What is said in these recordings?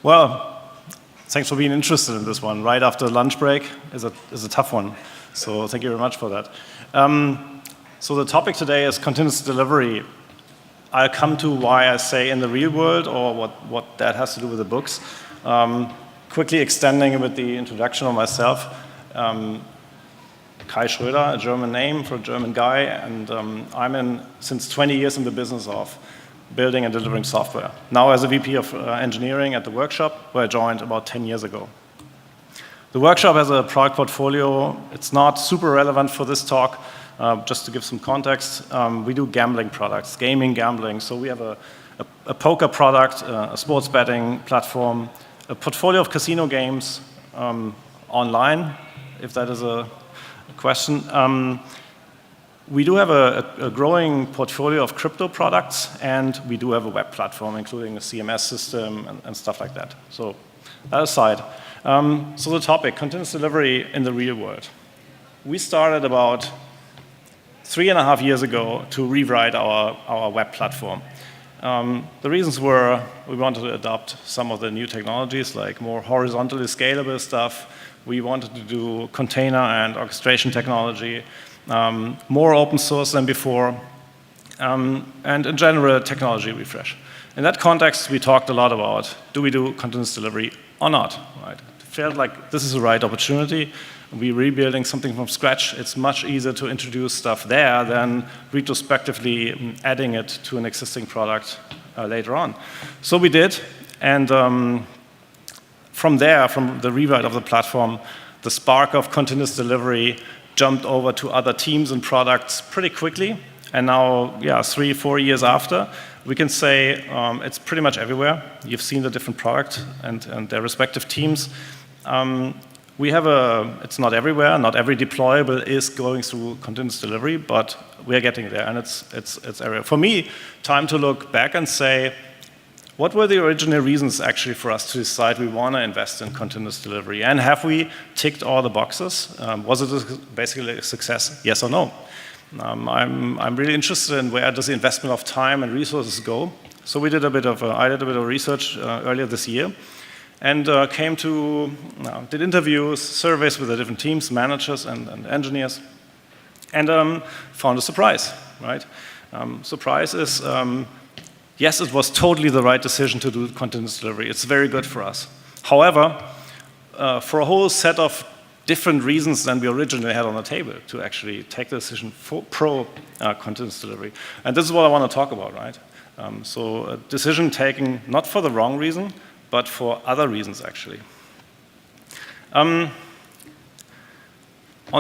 Well, thanks for being interested in this one. Right after lunch break is a tough one. So thank you very much for that. So the topic today is continuous delivery. I'll come to why I say in the real world or what that has to do with the books. Quickly extending with the introduction of myself. Schroeder, a German name for a German guy, and I'm since 20 years in the business of building and delivering software. Now as a VP of engineering at the workshop, where I joined about 10 years ago. The workshop has a product portfolio. It's not super relevant for this talk. Just to give some context, we do gambling products, gaming, gambling. So we have a poker product, a sports betting platform, a portfolio of casino games online, if that is a question. We do have a growing portfolio of crypto products, and we do have a web platform, including a CMS system and stuff like that. So that aside. So the topic, continuous delivery in the real world. We started about 3.5 years ago to rewrite our web platform. The reasons were we wanted to adopt some of the new technologies, like more horizontally scalable stuff. We wanted to do container and orchestration technology, more open source than before, and in general, technology refresh. In that context, we talked a lot about, do we do continuous delivery or not? Right? It felt like this is the right opportunity. We're rebuilding something from scratch. It's much easier to introduce stuff there than retrospectively adding it to an existing product later on. So we did, and from there, from the rewrite of the platform, the spark of continuous delivery jumped over to other teams and products pretty quickly. And now, 3-4 years after, we can say it's pretty much everywhere. You've seen the different products and their respective teams. It's not everywhere, not every deployable is going through continuous delivery, but we're getting there, and it's everywhere. For me, time to look back and say, what were the original reasons actually for us to decide we want to invest in continuous delivery? And have we ticked all the boxes? Was it basically a success, yes or no? I'm really interested in where does the investment of time and resources go. So I did a bit of research earlier this year, and did interviews, surveys with the different teams, managers and engineers, and found a surprise, right? Surprise is, yes, it was totally the right decision to do continuous delivery. It's very good for us. However, for a whole set of different reasons than we originally had on the table to actually take the decision for continuous delivery. And this is what I want to talk about, right? So a decision taken not for the wrong reason, but for other reasons, actually. On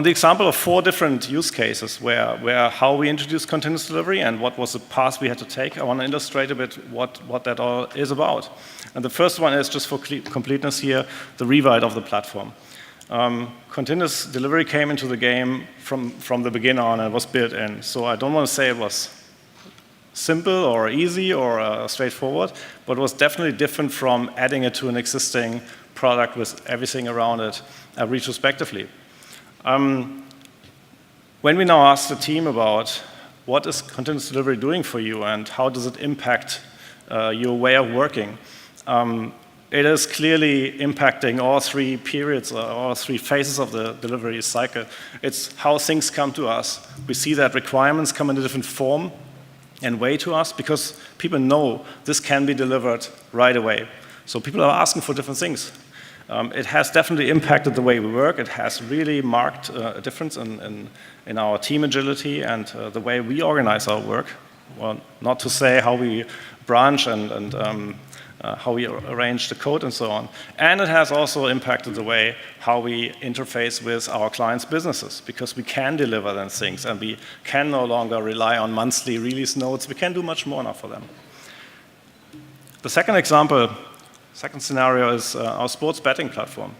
the example of 4 different use cases where how we introduced continuous delivery and what was the path we had to take, I want to illustrate a bit what that all is about. And the first one is, just for completeness here, the rewrite of the platform. Continuous delivery came into the game from the beginning on and was built in. So I don't want to say it was simple or easy or straightforward, but it was definitely different from adding it to an existing product with everything around it retrospectively. When we now ask the team about what is continuous delivery doing for you and how does it impact your way of working, it is clearly impacting all 3 periods, all 3 phases of the delivery cycle. It's how things come to us. We see that requirements come in a different form and way to us because people know this can be delivered right away. So people are asking for different things. It has definitely impacted the way we work. It has really marked a difference in our team agility and the way we organize our work. Well, not to say how we branch and how we arrange the code and so on. And it has also impacted the way how we interface with our clients' businesses, because we can deliver them things and we can no longer rely on monthly release notes. We can do much more now for them. The second scenario is our sports betting platform,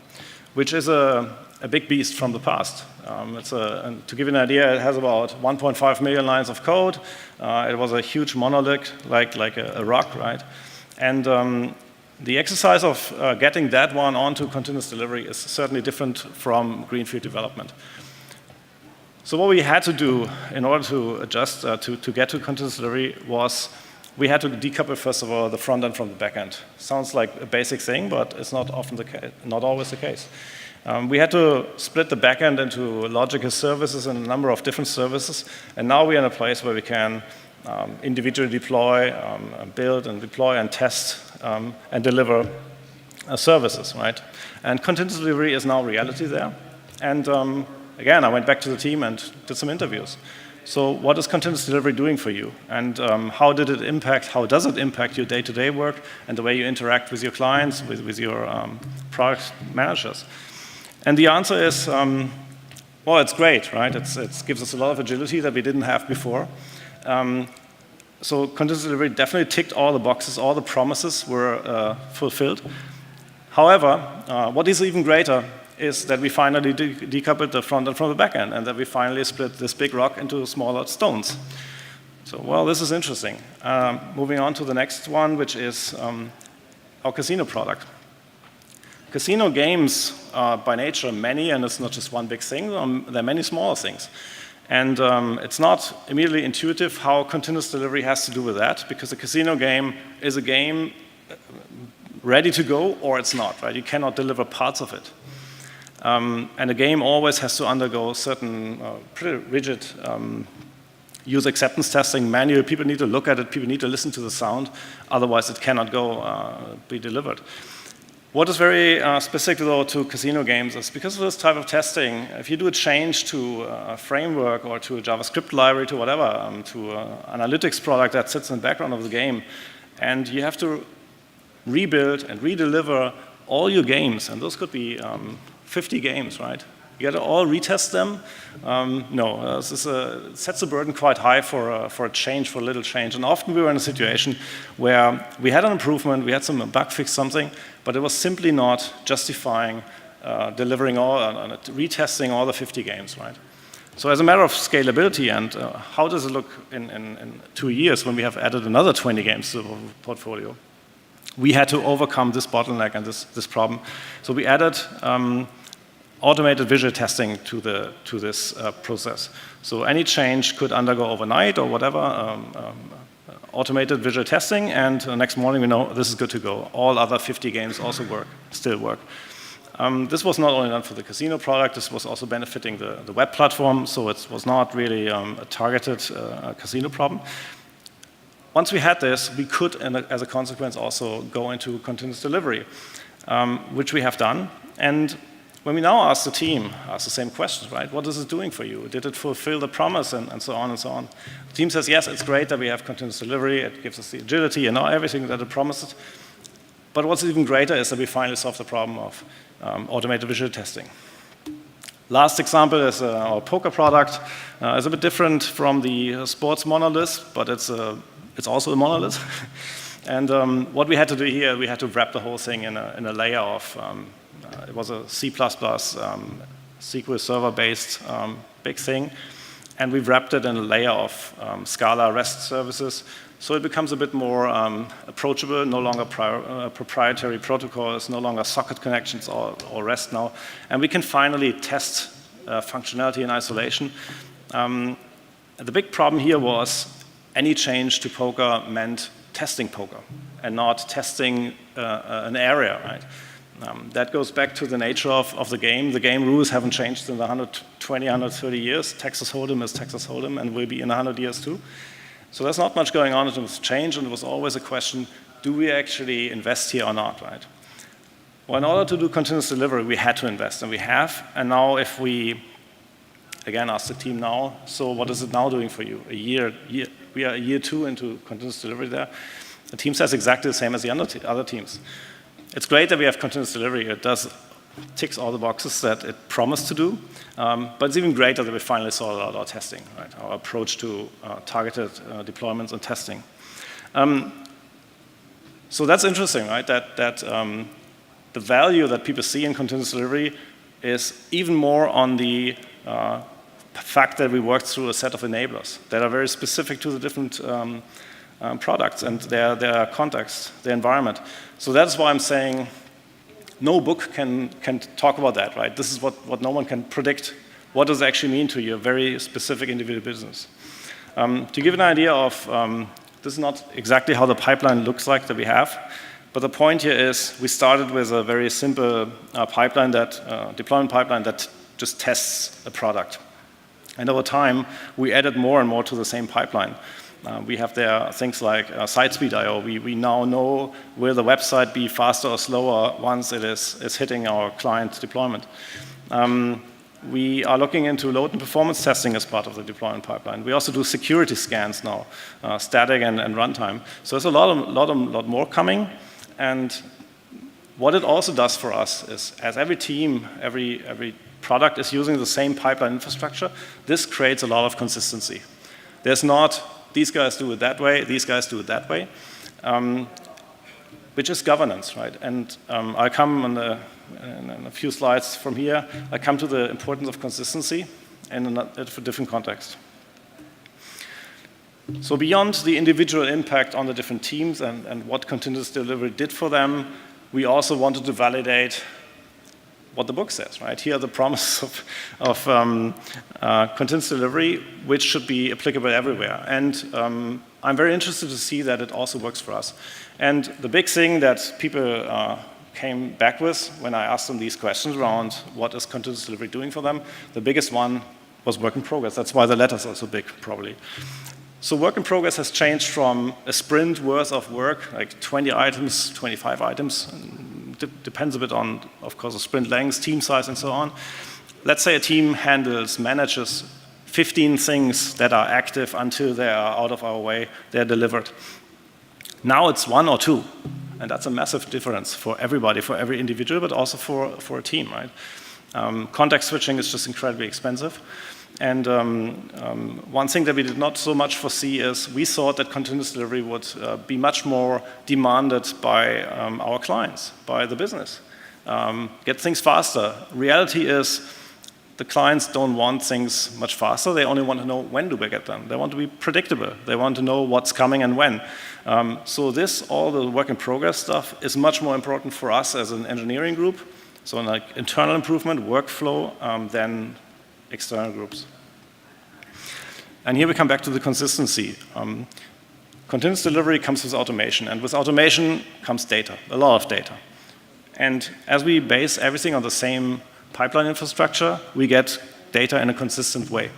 which is a big beast from the past. To give you an idea, it has about 1.5 million lines of code. It was a huge monolith, like a rock, right? And the exercise of getting that one onto continuous delivery is certainly different from greenfield development. So what we had to do in order to adjust to get to continuous delivery was we had to decouple, first of all, the front end from the back end. Sounds like a basic thing, but it's not often the case, not always the case. We had to split the back end into logical services and a number of different services, and now we're in a place where we can individually deploy, build and deploy and test and deliver services, right? And continuous delivery is now reality there. And again, I went back to the team and did some interviews. So what is continuous delivery doing for you? And how does it impact your day-to-day work and the way you interact with your clients, with your product managers? And the answer is, well, it's great, right? It gives us a lot of agility that we didn't have before. So continuous delivery definitely ticked all the boxes, all the promises were fulfilled. However, what is even greater is that we finally decoupled the front end from the back end, and that we finally split this big rock into smaller stones. So, well, this is interesting. Moving on to the next one, which is our casino product. Casino games are by nature many, and it's not just one big thing, there are many smaller things. And it's not immediately intuitive how continuous delivery has to do with that, because a casino game is a game ready to go or it's not, right? You cannot deliver parts of it. And a game always has to undergo certain pretty rigid user acceptance testing manually. People need to look at it, people need to listen to the sound, otherwise it cannot be delivered. What is very specific though to casino games is because of this type of testing, if you do a change to a framework or to a JavaScript library, to whatever, to an analytics product that sits in the background of the game, and you have to rebuild and redeliver all your games, and those could be 50 games, right? You got to all retest them? It sets the burden quite high for a change, for a little change. And often we were in a situation where we had an improvement, we had some bug fix something, but it was simply not justifying delivering retesting all the 50 games, right? So as a matter of scalability and how does it look in 2 years when we have added another 20 games to the portfolio? We had to overcome this bottleneck and this problem. So we added automated visual testing to this process. So any change could undergo overnight or whatever, automated visual testing, and the next morning we know this is good to go. All other 50 games also still work. This was not only done for the casino product, this was also benefiting the web platform, so it was not really a targeted casino problem. Once we had this, we could, as a consequence, also go into continuous delivery, which we have done. And when we now ask the team, ask the same questions, right? What is it doing for you? Did it fulfill the promise, and so on and so on? The team says, yes, it's great that we have continuous delivery. It gives us the agility and everything that it promises. But what's even greater is that we finally solved the problem of automated visual testing. Last example is our poker product. It's a bit different from the sports monolith, but it's also a monolith. And what we had to do here, we had to wrap the whole thing in a layer of, it was a C++ SQL server-based big thing. And we wrapped it in a layer of Scala REST services. So it becomes a bit more approachable, no longer proprietary protocols, no longer socket connections or REST now. And we can finally test functionality in isolation. The big problem here was any change to poker meant testing poker and not testing an area, right? That goes back to the nature of the game. The game rules haven't changed in the 120, 130 years. Texas Hold'em is Texas Hold'em and will be in 100 years too. So there's not much going on in terms of change, and it was always a question, do we actually invest here or not, right? Well, in order to do continuous delivery, we had to invest, and we have. And now if we, again, ask the team now, so what is it now doing for you? We are a year 2 into continuous delivery there. The team says exactly the same as the other teams. It's great that we have continuous delivery. It ticks all the boxes that it promised to do, but it's even greater that we finally sorted out our testing, right? Our approach to targeted deployments and testing. So that's interesting, right? That the value that people see in continuous delivery is even more on the fact that we worked through a set of enablers that are very specific to the different products and their context, their environment. So that's why I'm saying no book can talk about that, right? This is what no one can predict. What does it actually mean to your very specific individual business? To give an idea of This is not exactly how the pipeline looks like that we have, but the point here is we started with a very simple deployment pipeline that just tests a product. And over time, we added more and more to the same pipeline. We have there things like site speed I/O. We now know will the website be faster or slower once it is hitting our client deployment. We are looking into load and performance testing as part of the deployment pipeline. We also do security scans now, static and runtime. So there's a lot more coming. And what it also does for us is, as every team, every product is using the same pipeline infrastructure, this creates a lot of consistency. There's not these guys do it that way, these guys do it that way, which is governance, right? And I'll come in a few slides from here, I come to the importance of consistency in a different context. So beyond the individual impact on the different teams and what continuous delivery did for them, we also wanted to validate what the book says, right? Here are the promises of continuous delivery, which should be applicable everywhere. And I'm very interested to see that it also works for us. And the big thing that people came back with when I asked them these questions around what is continuous delivery doing for them, the biggest one was work in progress. That's why the letters are so big, probably. So work in progress has changed from a sprint worth of work, like 20 items, 25 items, depends a bit on, of course, the sprint length, team size, and so on. Let's say a team manages 15 things that are active until they are out of our way, they're delivered. Now it's 1 or 2, and that's a massive difference for everybody, for every individual, but also for a team, right? Context switching is just incredibly expensive. And one thing that we did not so much foresee is we thought that continuous delivery would be much more demanded by our clients, by the business. Get things faster. Reality is the clients don't want things much faster. They only want to know when do we get them. They want to be predictable. They want to know what's coming and when. So all the work in progress stuff is much more important for us as an engineering group, so like internal improvement, workflow, than external groups. And here we come back to the consistency. Continuous delivery comes with automation, and with automation comes data, a lot of data. And as we base everything on the same pipeline infrastructure, we get data in a consistent way.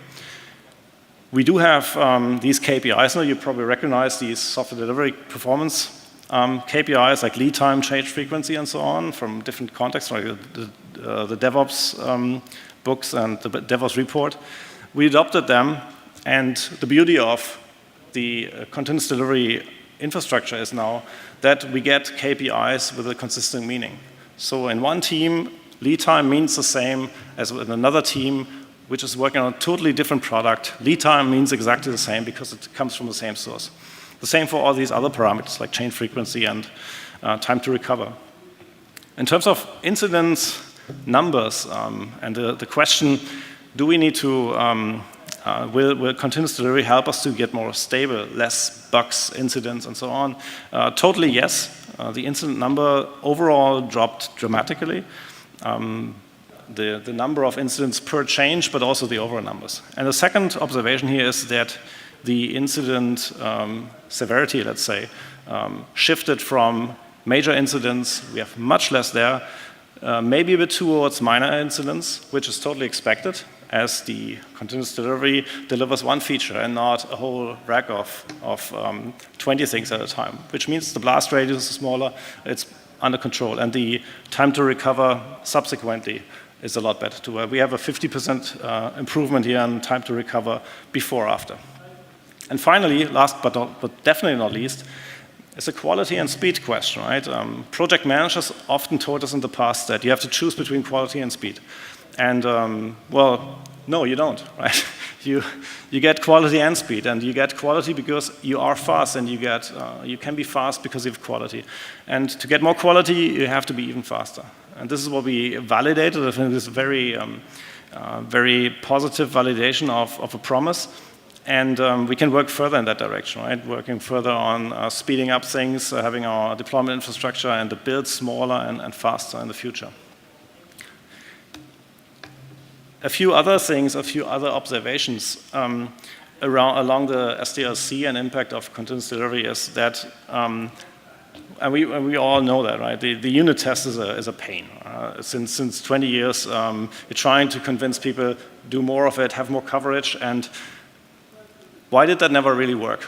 We do have these KPIs now. You probably recognize these software delivery performance KPIs like lead time, change frequency, and so on from different contexts, like the DevOps books and the DevOps report. We adopted them, and the beauty of the continuous delivery infrastructure is now that we get KPIs with a consistent meaning. So in one team, lead time means the same as in another team, which is working on a totally different product. Lead time means exactly the same because it comes from the same source. The same for all these other parameters like change frequency and time to recover. In terms of incidents, numbers, and the question, do we need to, will continuous delivery help us to get more stable, less bugs, incidents, and so on? Totally yes. The incident number overall dropped dramatically. The number of incidents per change, but also the overall numbers. And the second observation here is that the incident severity, let's say, shifted from major incidents, we have much less there, maybe a bit towards minor incidents, which is totally expected, as the continuous delivery delivers one feature and not a whole rack of 20 things at a time, which means the blast radius is smaller, it's under control, and the time to recover subsequently is a lot better too. We have a 50% improvement here in time to recover before, after. And finally, last but definitely not least, it's a quality and speed question, right? Project managers often told us in the past that you have to choose between quality and speed. And well, no, you don't, right? You get quality and speed, and you get quality because you are fast, and you can be fast because you have quality. And to get more quality, you have to be even faster. And this is what we validated. I think this is very, very positive validation of a promise. And we can work further in that direction, right? Working further on speeding up things, having our deployment infrastructure and the build smaller and faster in the future. A few other things, a few other observations. A along the SDLC and impact of continuous delivery is that, and we all know that, right? The unit test is a pain. Since 20 years, you're trying to convince people, do more of it, have more coverage, and why did that never really work?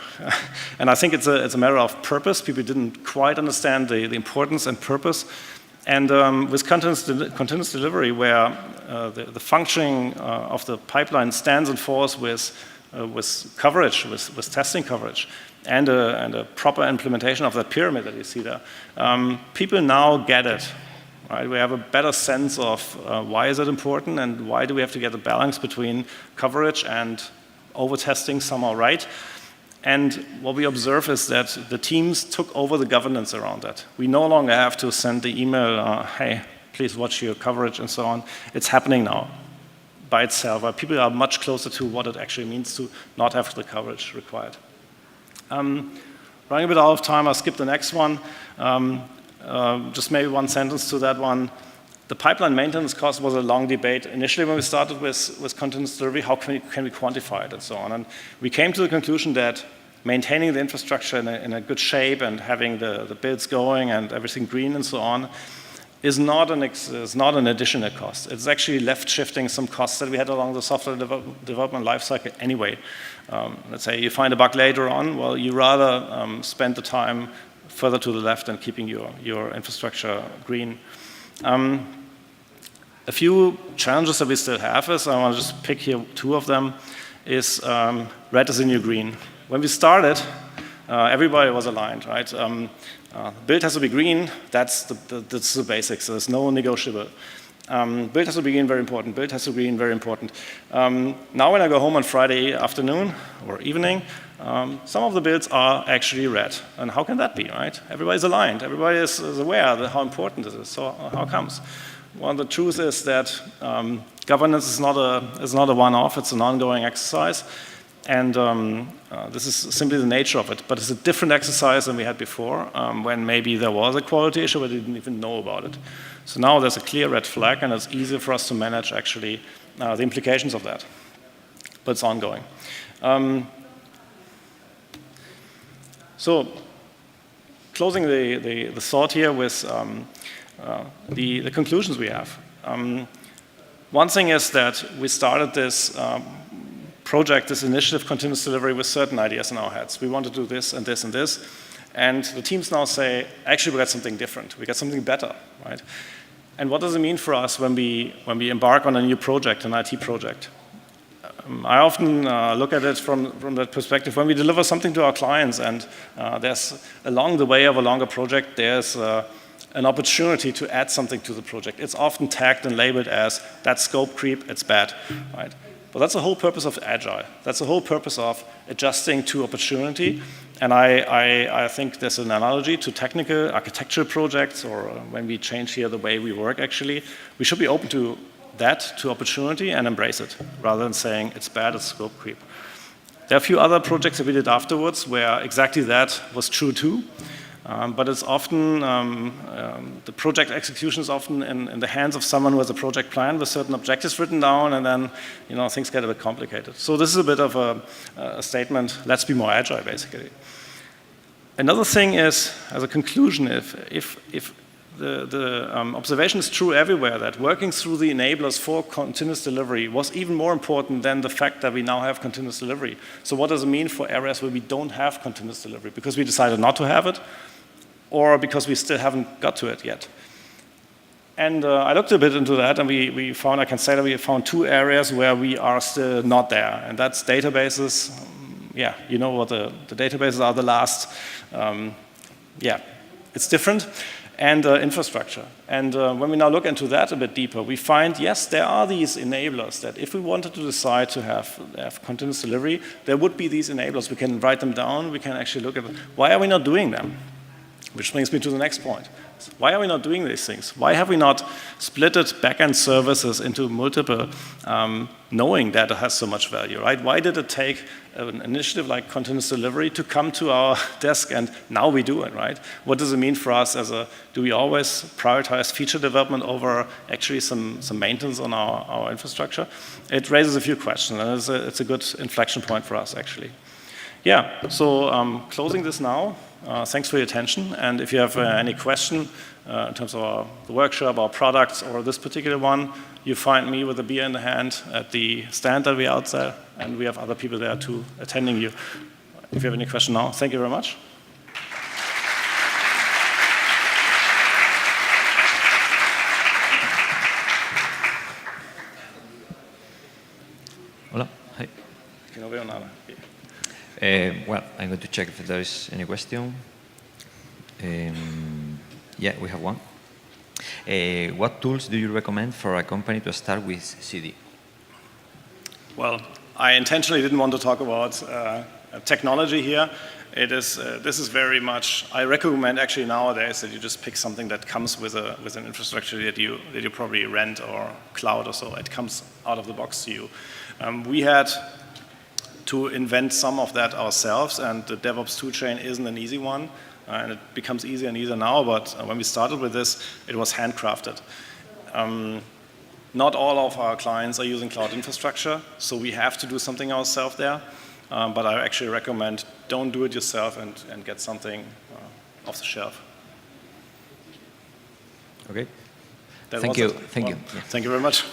And I think it's a matter of purpose. People didn't quite understand the importance and purpose. And with continuous delivery, where the functioning of the pipeline stands and falls with coverage, with testing coverage, and a proper implementation of that pyramid that you see there, people now get it. Right? We have a better sense of why is it important and why do we have to get a balance between coverage and over-testing somehow right. And what we observe is that the teams took over the governance around that. We no longer have to send the email, hey, please watch your coverage and so on. It's happening now by itself. People are much closer to what it actually means to not have the coverage required. Running a bit out of time, I'll skip the next one. Just maybe one sentence to that one. The pipeline maintenance cost was a long debate. Initially, when we started with continuous delivery, how can we quantify it and so on? And we came to the conclusion that maintaining the infrastructure in a good shape and having the builds going and everything green and so on is not an additional cost. It's actually left shifting some costs that we had along the software development lifecycle anyway. Let's say you find a bug later on, well, you rather spend the time further to the left and keeping your infrastructure green. A few challenges that we still have is, I want to just pick here two of them, is red is the new green. When we started, everybody was aligned, right? Build has to be green, that's the basics, there's no negotiable. Build has to be green, very important. Build has to be green, very important. Now when I go home on Friday afternoon or evening, some of the builds are actually red. And how can that be, right? Everybody's aligned. Everybody is aware of how important this is. So how comes? Well, the truth is that governance is not a one-off. It's an ongoing exercise. And this is simply the nature of it. But it's a different exercise than we had before, when maybe there was a quality issue, but we didn't even know about it. So now there's a clear red flag, and it's easier for us to manage, actually, the implications of that. But it's ongoing. So closing the thought here with the conclusions we have. One thing is that we started this project, this initiative, continuous delivery, with certain ideas in our heads. We want to do this and this and this. And the teams now say, actually, we got something different. We got something better, right? And what does it mean for us when we embark on a new project, an IT project? I often look at it from that perspective. When we deliver something to our clients and there's, along the way of a longer project, there's an opportunity to add something to the project. It's often tagged and labeled as, that's scope creep, it's bad, right? But that's the whole purpose of Agile. That's the whole purpose of adjusting to opportunity. And I think there's an analogy to technical architectural projects, or when we change here the way we work, actually. We should be open to that, to opportunity, and embrace it, rather than saying it's bad, it's scope creep. There are a few other projects that we did afterwards where exactly that was true too. But it's often, the project execution is often in the hands of someone who has a project plan with certain objectives written down, and then things get a bit complicated. So this is a bit of a statement, let's be more agile, basically. Another thing is, as a conclusion, if the observation is true everywhere, that working through the enablers for continuous delivery was even more important than the fact that we now have continuous delivery. So what does it mean for areas where we don't have continuous delivery? Because we decided not to have it, or because we still haven't got to it yet? And I looked a bit into that, and we found, I can say that we found two areas where we are still not there, and that's databases. Yeah, you know what the databases are, the last. Yeah, it's different. And infrastructure. And when we now look into that a bit deeper, we find, yes, there are these enablers that if we wanted to decide to have continuous delivery, there would be these enablers. We can write them down. We can actually look at why are we not doing them? Which brings me to the next point. Why are we not doing these things? Why have we not splitted backend services into multiple, knowing that it has so much value, right? Why did it take an initiative like continuous delivery to come to our desk and now we do it, right? What does it mean for us do we always prioritize feature development over actually some maintenance on our infrastructure? It raises a few questions, and it's a good inflection point for us, actually. Yeah, so closing this now. Thanks for your attention, and if you have any question in terms of the workshop, our products, or this particular one, you find me with a beer in the hand at the stand that we out there, and we have other people there too attending you. If you have any question now, thank you very much. Hola. Hi. Well, I'm going to check if there is any question. Yeah, we have one. What tools do you recommend for a company to start with CD? Well, I intentionally didn't want to talk about technology here. This is very much, I recommend actually nowadays that you just pick something that comes with an infrastructure that you probably rent or cloud or so. It comes out of the box to you. We had to invent some of that ourselves, and the DevOps toolchain isn't an easy one, and it becomes easier and easier now, but when we started with this, it was handcrafted. Not all of our clients are using cloud infrastructure, so we have to do something ourselves there, but I actually recommend don't do it yourself and get something off the shelf. Okay. Thank you. Thank you very much.